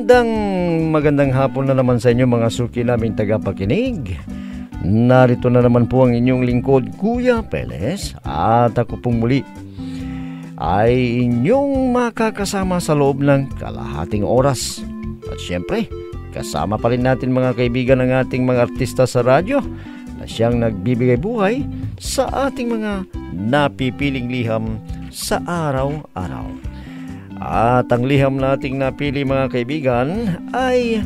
Magandang hapon na naman sa inyo mga suki naming tagapakinig. Narito na naman po ang inyong lingkod, Kuya Peles. At ako pong muli ay inyong makakasama sa loob ng kalahating oras. At syempre, kasama pa rin natin mga kaibigan ng ating mga artista sa radyo na siyang nagbibigay buhay sa ating mga napipiling liham sa araw-araw. At ang liham nating napili mga kaibigan ay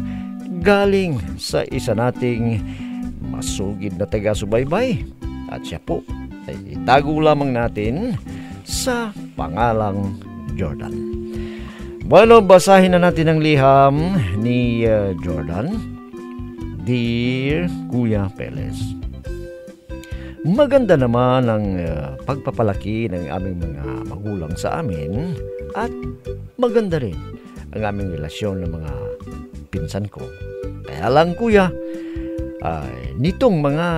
galing sa isa nating masugid na taga-subaybay. At siya po ay itago lamang natin sa pangalang Jordan. Bueno, basahin na natin ang liham ni Jordan. Dear Kuya Peles, maganda naman ang pagpapalaki ng aming mga magulang sa amin at maganda rin ang aming relasyon ng mga pinsan ko. Kaya lang kuya, nitong mga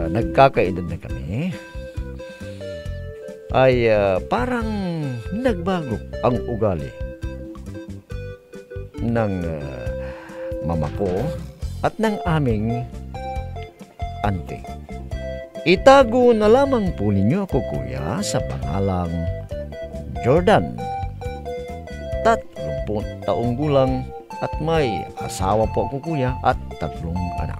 nagkakaedad na kami ay parang nagbago ang ugali ng mama ko at ng aming auntie. Itago na lamang po ninyo ako kuya sa pangalang Jordan. 30 taong gulang at may asawa po ako kuya at 3 anak.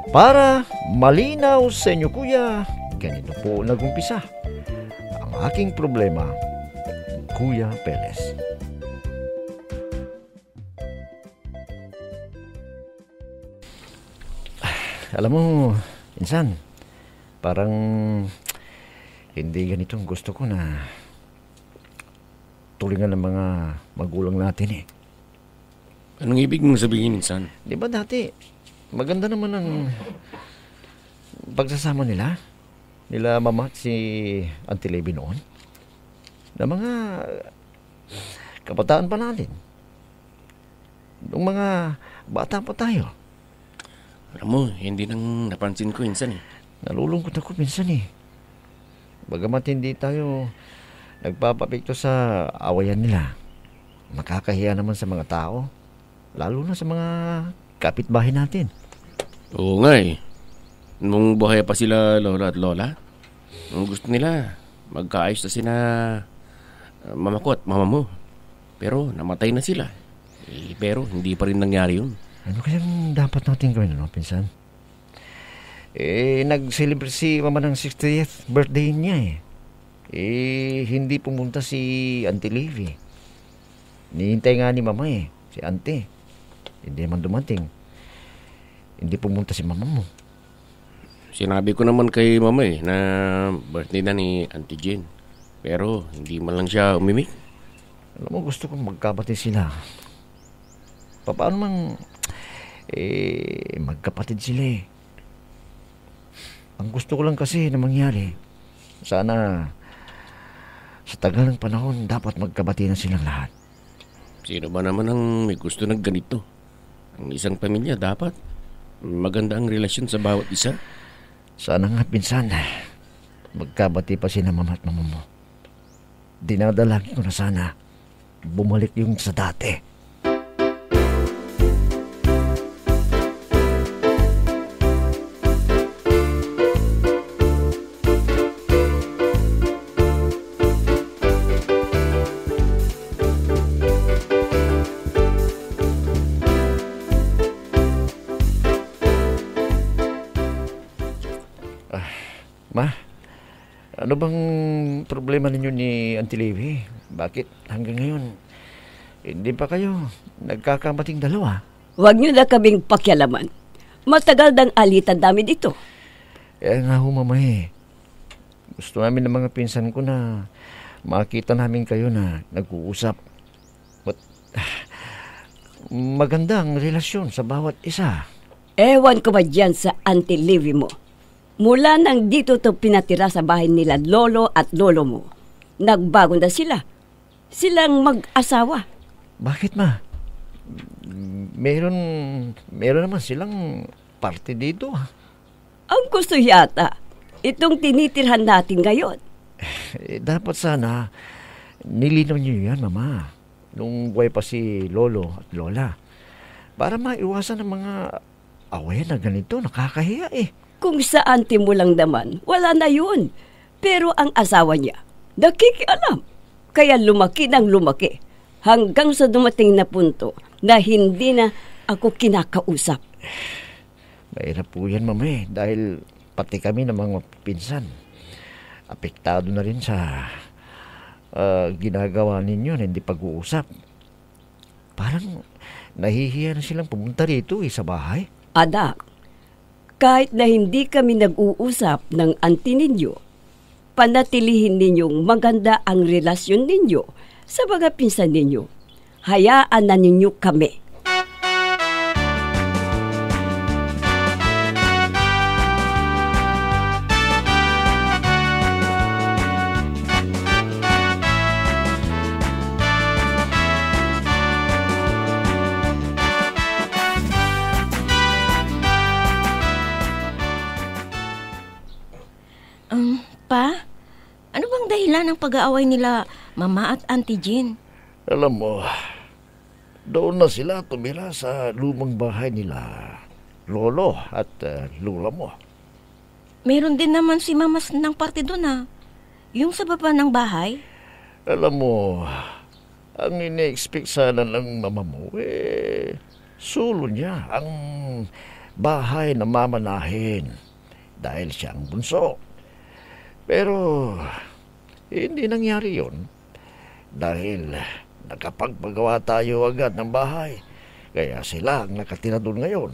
Para malinaw sa inyo kuya, ganito po nagumpisa ang aking problema, Kuya Peles. Alam mo, insan, parang hindi ganitong gusto ko na tulingan ng mga magulang natin eh. Anong ibig mong sabihin, insan? Di ba dati, maganda naman ang pagsasama nila mama at si Auntie Levy noon. Na mga kabataan pa natin. Nung mga bata pa tayo. Alam mo, hindi nang napansin ko, insan eh. Nalulungkot ako minsan eh. Bagamat hindi tayo nagpapapikto sa awayan nila, makakahiya naman sa mga tao, lalo na sa mga kapitbahay natin. Oo nga eh. Nung buhay pa sila lola at lola, nung gusto nila, magkaayos na sina mama ko at mama mo. Pero namatay na sila. Pero hindi pa rin nangyari yun. Ano kayang dapat natin gawin, ano, pinsan? Nag-celebrate si mama ng 60th birthday niya eh. Hindi pumunta si Auntie Levy. Nihintay nga ni mama eh, si Auntie. Hindi naman dumating. Hindi pumunta si mama mo. Sinabi ko naman kay mama eh, na birthday na ni Auntie Jane. Pero hindi man lang siya umimik. Alam mo, gusto kong magkapatid sila. Paano mang magkapatid sila eh. Ang gusto ko lang kasi na mangyari, sana sa tagal ng panahon dapat magkabati na silang lahat. Sino ba naman ang may gusto ng ganito? Ang isang pamilya dapat maganda ang relasyon sa bawat isa. Sana nga pinsan, magkabati pa sila mama at mama mo. Dinadalangin ko na sana bumalik yung sa dati. Ma, ano bang problema ninyo ni Auntie Levy? Bakit hanggang ngayon hindi pa kayo nagkakamating dalawa? Huwag niyo na kaming pakialaman. Matagal ng alitan namin ito. Nga ho, mama eh. Gusto namin ng mga pinsan ko na makita namin kayo na nag-uusap. But maganda ang relasyon sa bawat isa. Ewan ko ba dyan sa Auntie Levy mo? Mula nang dito to pinatira sa bahay nila lolo at lolo mo, nagbago na sila. Silang mag-asawa. Bakit ma? Meron naman silang parte dito. Ang gusto yata, itong tinitirhan natin ngayon. Dapat sana nilinaw niyo yan, mama. nung buhay pa si Lolo at Lola. Para maiwasan ang mga away na ganito, nakakahiya eh. Kung sa auntie mo lang naman, wala na yun. Pero ang asawa niya, nakikialam. Kaya lumaki ng lumaki. Hanggang sa dumating na punto na hindi na ako kinakausap. Mahirap po yan, Mama eh. Dahil pati kami ng mga pinsan, apektado na rin sa ginagawa ninyo na hindi pag-uusap. Parang nahihiya na silang pumunta rito sa bahay. Anak, kahit na hindi kami nag-uusap ng auntie ninyo, panatilihin ninyong maganda ang relasyon ninyo sa mga pinsan ninyo. Hayaan na ninyo kami. Pa, ano bang dahilan ng pag-aaway nila Mama at Auntie Jean? Alam mo, doon na sila tumira sa lumang bahay nila, Lolo at Lola mo. Meron din naman si Mama ng parte doon yung sa baba ng bahay. Alam mo, ang ine-expect sana ng mama mo, sulo niya ang bahay na mamanahin dahil siya ang bunso. Pero hindi nangyari yun dahil nakapagpagawa tayo agad ng bahay. Kaya sila ang nakatira doon ngayon.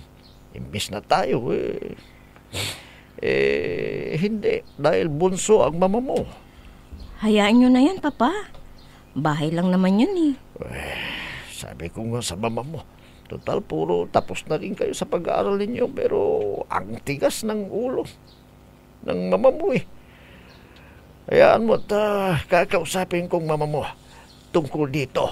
Imbis na tayo, hindi. Dahil bunso ang mama mo. Hayaan nyo na yan, Papa. Bahay lang naman yun Sabi ko nga sa mama mo, total puro tapos na rin kayo sa pag-aaral ninyo, pero ang tigas ng ulo ng mama mo Hayaan mo at kakausapin kong mama mo tungkol dito.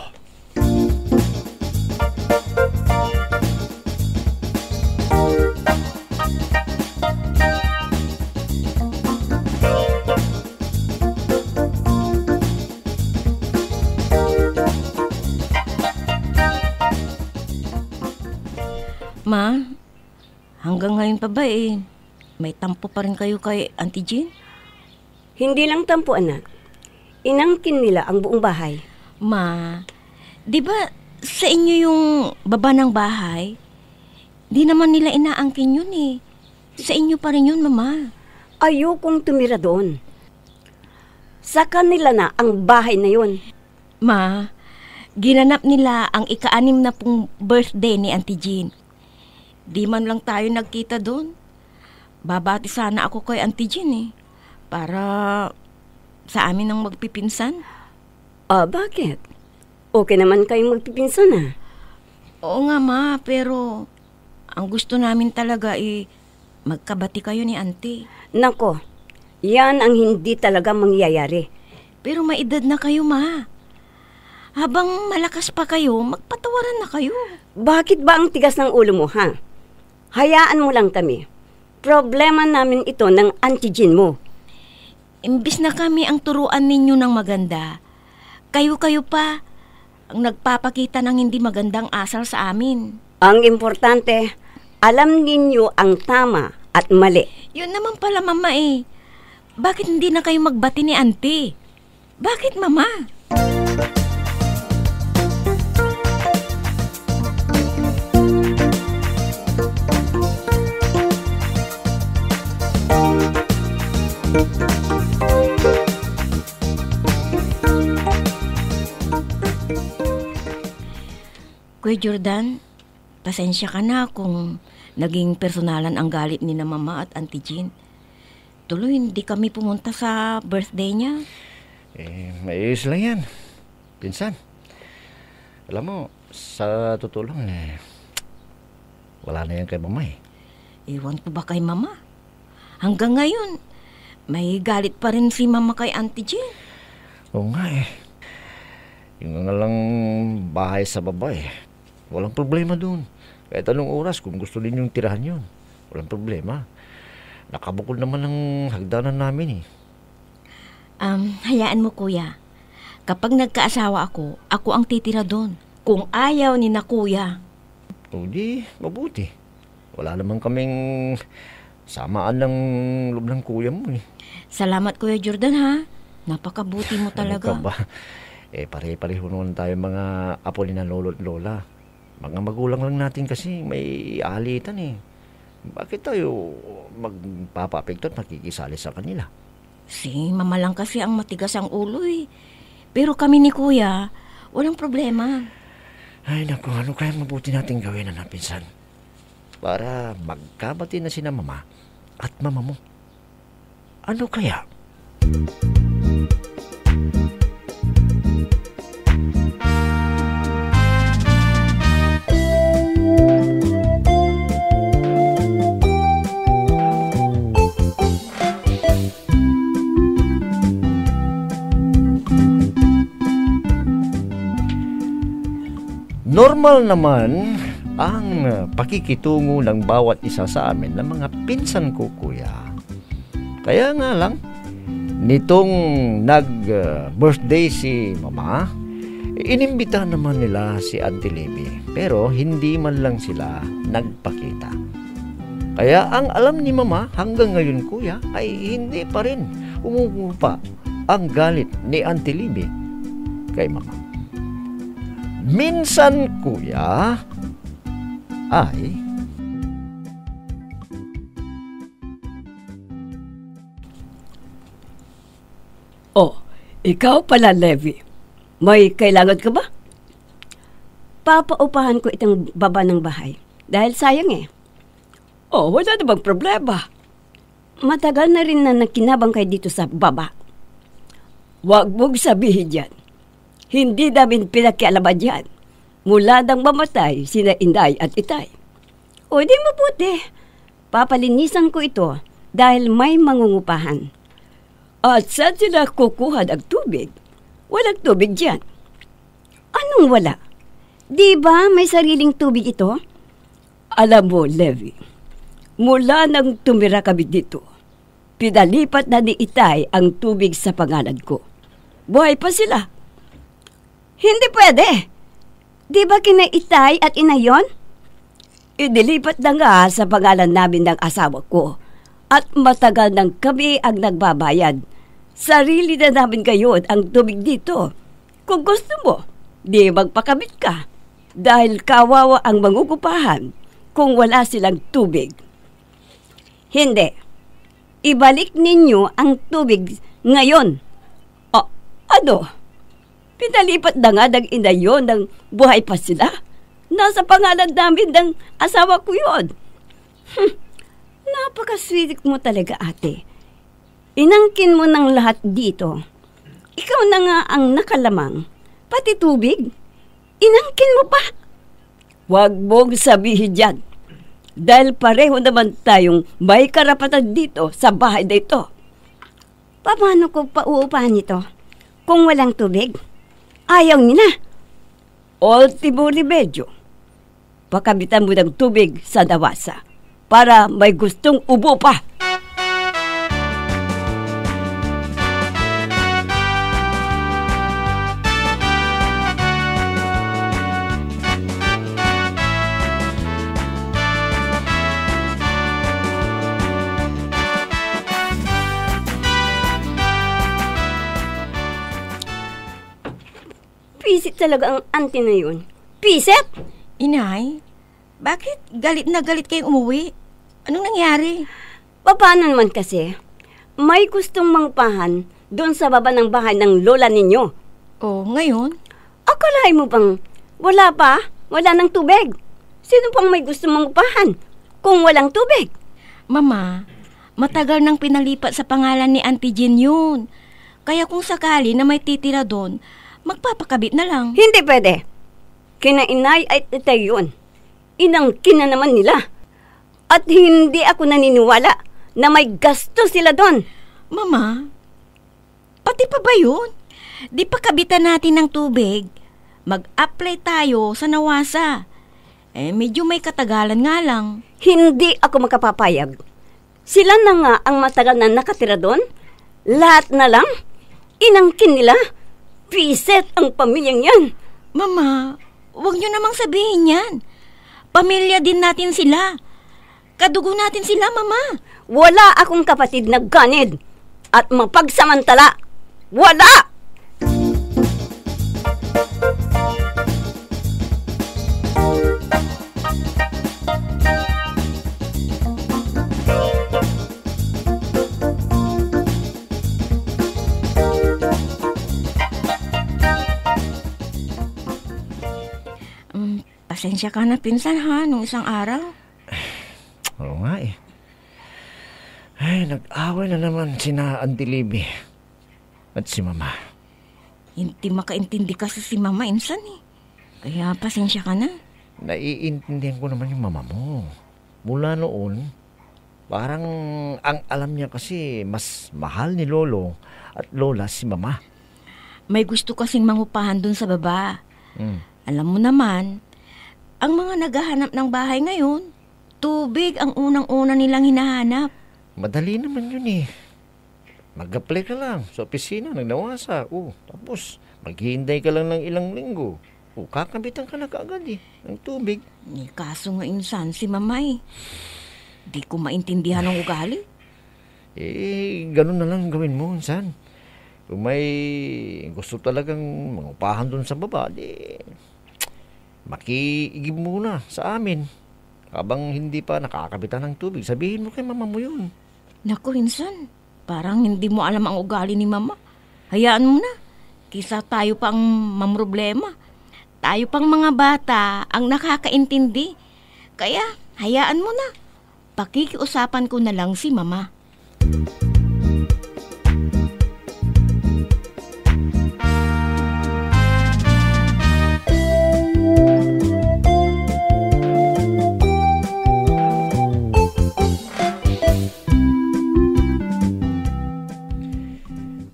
Ma, hanggang ngayon pa ba may tampo pa rin kayo kay Auntie Jean? Hindi lang tampo, anak. Inangkin nila ang buong bahay. Ma, di ba sa inyo yung baba ng bahay? Di naman nila inaangkin yun Sa inyo pa rin yun, Mama. Ayokong tumira doon. Sa kanila na ang bahay na yun. Ma, ginanap nila ang ika-6 na pong birthday ni Auntie Jean. Di man lang tayo nagkita doon. Babati sana ako kay Auntie Jean para sa amin ang magpipinsan. Bakit? Okay naman kayong magpipinsan Oo nga, Ma, pero ang gusto namin talaga magkabati kayo ni Auntie. Nako, yan ang hindi talaga mangyayari. Pero may edad na kayo, Ma. Habang malakas pa kayo, magpatawaran na kayo. Bakit ba ang tigas ng ulo mo, Hayaan mo lang kami. Problema namin ito ng Auntie Jean mo. Imbis na kami ang turuan ninyo ng maganda, kayo-kayo pa ang nagpapakita ng hindi magandang asal sa amin. Ang importante, alam ninyo ang tama at mali. Yun naman pala, Mama Bakit hindi na kayo magbati ni Auntie? Bakit, Mama? Kuya Jordan, pasensya ka na kung naging personalan ang galit ni na Mama at Auntie Jean. Tuloy, hindi kami pumunta sa birthday niya. Maayos lang yan, pinsan. Alam mo, sa totoo lang, wala na yan kay Mama Ewan ko ba kay Mama? Hanggang ngayon, may galit pa rin si Mama kay Auntie Jean. Oo nga Yung nga lang bahay sa baba walang problema doon. Kahit anong oras, kung gusto ninyong tirahan yun, walang problema. Nakabukol naman ang hagdanan namin Hayaan mo, Kuya. Kapag nagkaasawa ako ang titira doon. Kung ayaw ni na kuya. O di, mabuti. Wala naman kaming samaan ng loob ng kuya mo eh. Salamat Kuya Jordan ha. Napakabuti mo talaga. Ano ka ba? Pare-pareho naman tayo mga apo ni na lolo at lola. Mga magulang lang natin kasi may alitan eh. Bakit tayo magpapa-apekto at makikisali sa kanila? Si mama lang kasi ang matigas ang ulo eh. Pero kami ni kuya, walang problema. Ay naku, ano kaya mabuti natin gawin na pinsan? Para magkabati na sina mama at mama mo. Ano kaya? Normal naman ang pakikitungo ng bawat isa sa amin ng mga pinsan ko, kuya. Kaya nga lang, nitong nag-birthday si mama, inimbita naman nila si Auntie Libby. Pero hindi man lang sila nagpakita. Kaya ang alam ni mama hanggang ngayon, kuya, ay hindi pa rin umuupa ang galit ni Auntie Libby kay mama. Minsan, kuya, ay ikaw pala, Levi. May kailangan ka ba? Papaupahan ko itong baba ng bahay. Dahil sayang eh. Wala na bang problema? Matagal na rin na nakinabang kayo dito sa baba. Huwag mong sabihin yan. Hindi namin pinakialaman yan. Mula nang mamatay sina Inday at Itay. Di mabuti. Papalinisan ko ito dahil may mangungupahan. At saan sila kukuha ng tubig? Walang tubig dyan. Anong wala? Di ba may sariling tubig ito? Alam mo, Levi, mula nang tumira kami dito, pinalipat na ni Itay ang tubig sa pangalan ko. Buhay pa sila. Hindi pwede. Di ba kina Itay at Ina yon? Inilipat na nga sa pangalan namin ng asawa ko. At matagal nang kami ang nagbabayad. Sarili na namin ngayon ang tubig dito. Kung gusto mo, di magpakamit ka. Dahil kawawa ang mangukupahan kung wala silang tubig. Hindi. Ibalik ninyo ang tubig ngayon. Ano? Pinalipat na nga ng ina yun ng buhay pa sila. Nasa pangalan namin ng asawa ko yun. Napakasweet mo talaga, ate. Inangkin mo ng lahat dito. Ikaw na nga ang nakalamang. Pati tubig. Inangkin mo pa. Huwag mong sabihin yan. Dahil pareho naman tayong may karapatan dito sa bahay na ito. Paano ko pauupahan ito kung walang tubig? Ayaw niya na. Ultimo remedyo. Pakabitan mo ng tubig sa dawasa para may gustong ubo pa. Pisit talaga ang auntie na yun. Pisit? Inay, bakit galit na galit kayong umuwi? Anong nangyari? Paano naman kasi? May gustong mangupahan doon sa baba ng bahay ng lola ninyo. Ngayon? Akalain mo bang wala pa? Wala ng tubig? Sino pang may gustong mangupahan kung walang tubig? Mama, matagal nang pinalipat sa pangalan ni Auntie Jean yun. Kaya kung sakali na may titira doon, magpapakabit na lang. Hindi pwede. Kina Inay at Itay yun. Inangkin na naman nila. At hindi ako naniniwala na may gasto sila doon. Mama, pati pa ba yun? Di pa kabitan natin ng tubig. Mag-apply tayo sa Nawasa. Medyo may katagalan nga lang. Hindi ako makapapayag. Sila na nga ang matagal na nakatira doon. Lahat na lang. Inangkin nila. Piset ang pamilyang yan. Mama, huwag niyo namang sabihin yan. Pamilya din natin sila. Kadugo natin sila, Mama. Wala akong kapatid na ganid at mapagsamantala. Wala! Pasensya ka na, pinsan, ha, nung isang araw. Oo nga eh. Ay, nag-away na naman sina Auntie Libby at si Mama. Hindi makaintindi kasi si Mama insan eh. Kaya pasensya ka na. Naiintindihan ko naman yung mama mo. Mula noon, parang ang alam niya kasi mas mahal ni Lolo at Lola si Mama. May gusto kasing mangupahan dun sa baba. Hmm. Alam mo naman, ang mga naghahanap ng bahay ngayon, tubig ang unang-una nilang hinahanap. Madali naman yun eh. Mag-apply ka lang sa opisina ng NAWASA. Tapos maghihintay ka lang ng ilang linggo. Kakabitan ka na kaagad eh, ng tubig. Kaso nga insan, si Mama eh. Di ko maintindihan ang ugali. Ganun na lang gawin mo, insan. Kung may gusto talagang mangupahan dun sa baba, makiigib muna sa amin. Habang hindi pa nakakabitan ng tubig, sabihin mo kay mama mo yun. Naku, insan, parang hindi mo alam ang ugali ni Mama. Hayaan mo na. Kisa tayo pang mamroblema. Tayo pang mga bata ang nakakaintindi. Kaya, hayaan mo na. Pakikiusapan ko na lang si Mama.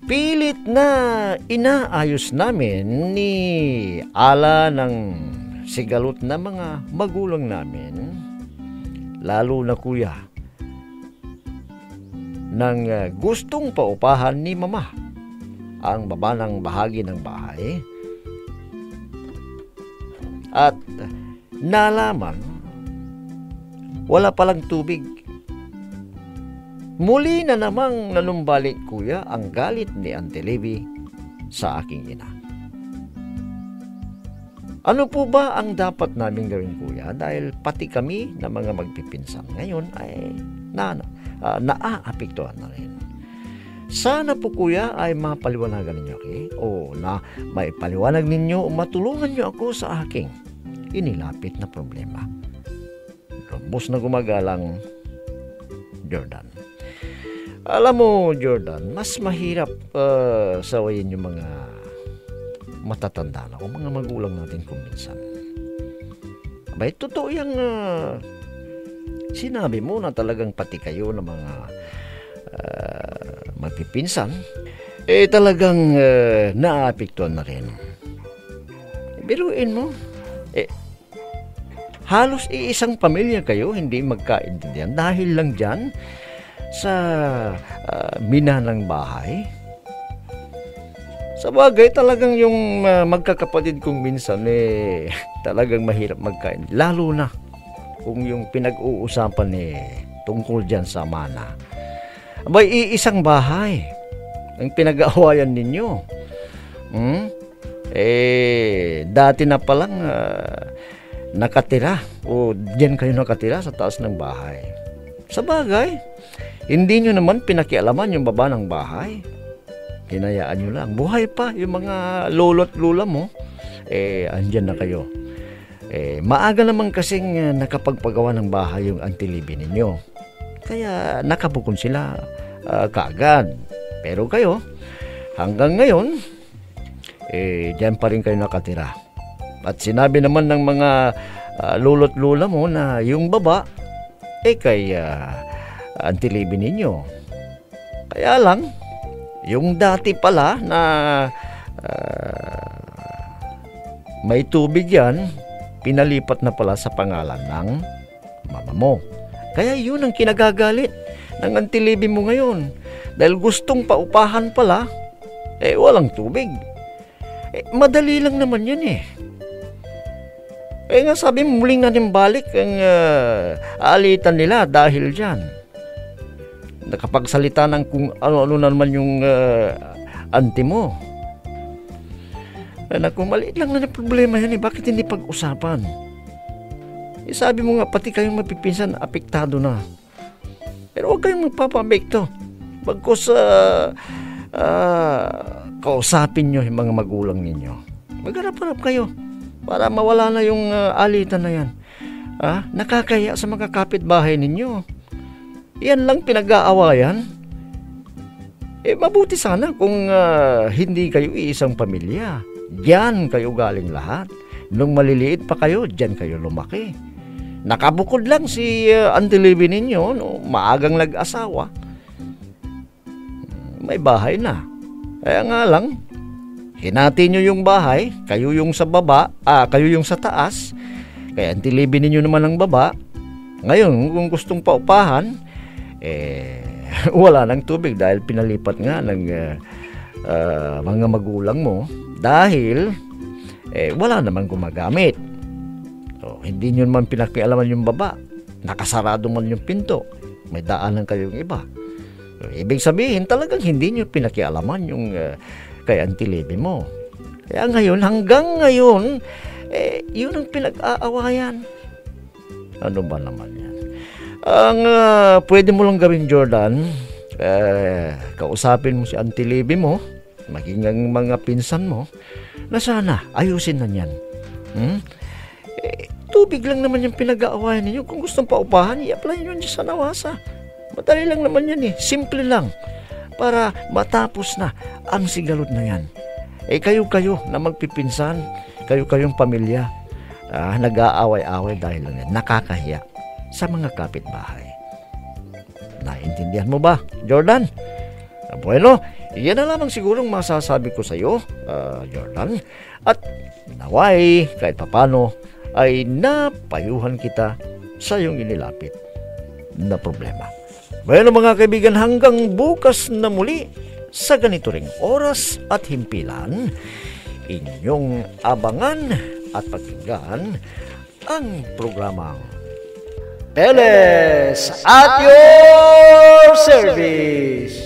Pilit na inaayos namin ni Ala ng sigalot na mga magulang namin, lalo na kuya, nang gustong paupahan ni Mama ang baba ng bahagi ng bahay. At nalaman, wala palang tubig. Muli na namang nanumbalik, kuya, ang galit ni Auntie Libby sa aking ina. Ano po ba ang dapat namin gawin, kuya? Dahil pati kami na mga magpipinsan ngayon ay naaapektuhan na rin. Sana po, kuya, ay mapaliwanagan ninyo ako, o na may paliwanag ninyo o matulungan nyo ako sa aking inilapit na problema. Lubos na gumagalang, Jordan. Alam mo, Jordan, mas mahirap sawayin yung mga matatanda na o mga magulang natin kung minsan. Abay, totoo yung sinabi mo na talagang pati kayo na mga magpipinsan, talagang naapektuhan na rin. Biruin mo, halos iisang pamilya kayo, hindi magkaintindihan dahil lang dyan sa mina ng bahay. Sa bagay, talagang yung magkakapatid kong minsan talagang mahirap magkain. Lalo na kung yung pinag-uusapan tungkol dyan sa mana. Abay, iisang bahay ang pinag-aawayan ninyo. Dati na palang nakatira o dyan kayo nakatira sa taas ng bahay. Sa bagay, hindi nyo naman pinakialaman yung baba ng bahay. Hinayaan nyo lang. Buhay pa yung mga lolo at lola mo. Andyan na kayo. Maaga naman kasing nakapagpagawa ng bahay yung Auntie Libby ninyo. Kaya nakabukon sila kaagad. Pero kayo, hanggang ngayon, dyan pa rin kayo nakatira. At sinabi naman ng mga lolo at lola mo na yung baba, kay Auntie Libby ninyo. Kaya lang, yung dati pala na may tubig yan, pinalipat na pala sa pangalan ng mama mo. Kaya yun ang kinagagalit ng Auntie Libby mo ngayon. Dahil gustong paupahan pala, walang tubig. Madali lang naman yan eh. Nga sabi mo, muling balik ang alitan nila dahil dyan. Nakapagsalita ng kung ano-ano na naman yung auntie mo. Naku, maliit lang na problema yan eh. Bakit hindi pag-usapan? Sabi mo nga, pati kayong mapipinsan, apektado na. Pero huwag kayong magpapabekto. Bagkos kausapin nyo yung mga magulang ninyo. Magharap-harap kayo para mawala na yung alitan na yan. Nakakaya sa mga kapitbahay ninyo. Yan lang pinag-aawayan. Mabuti sana kung hindi kayo iisang pamilya. Diyan kayo galing lahat. Nung maliliit pa kayo, diyan kayo lumaki. Nakabukod lang si Auntie Libby ninyo, no? Maagang nag-asawa. May bahay na. Kaya nga lang, hinati nyo yung bahay, kayo yung sa baba, kayo yung sa taas. Kaya Auntie Libby ninyo naman ang baba. Ngayon, kung gustong paupahan, wala ng tubig dahil pinalipat nga ng mga magulang mo dahil wala naman gumagamit. So, hindi nyo naman pinakialaman yung baba. Nakasarado man yung pinto. May daanan kayong iba. So, ibig sabihin talagang hindi nyo pinakialaman yung kay Auntie Libby mo. Kaya ngayon, hanggang ngayon, yun ang pinag-aawayan. Ano ba naman yan? Ang pwede mo lang gawin, Jordan, kausapin mo si Auntie Libby mo, maging ang mga pinsan mo, na sana ayusin na yan. Tubig lang naman yung pinag-aawayan ninyo. Kung gustong paupahan, i-apply nyo dyan sa Nawasa. Madali lang naman yan eh. Simple lang. Para matapos na ang sigalot na yan. Kayo na magpipinsan, kayo-kayong pamilya, nag-aaway-away dahil lang yan. Nakakahiya sa mga kapitbahay. Naintindihan mo ba, Jordan? Bueno, yan na lamang sigurong masasabi ko sa iyo, Jordan. At naway, kahit papano, ay napayuhan kita sa iyong inilapit na problema. Bueno mga kaibigan, hanggang bukas na muli sa ganito ring oras at himpilan, inyong abangan at pakinggan ang programang Peles at your service.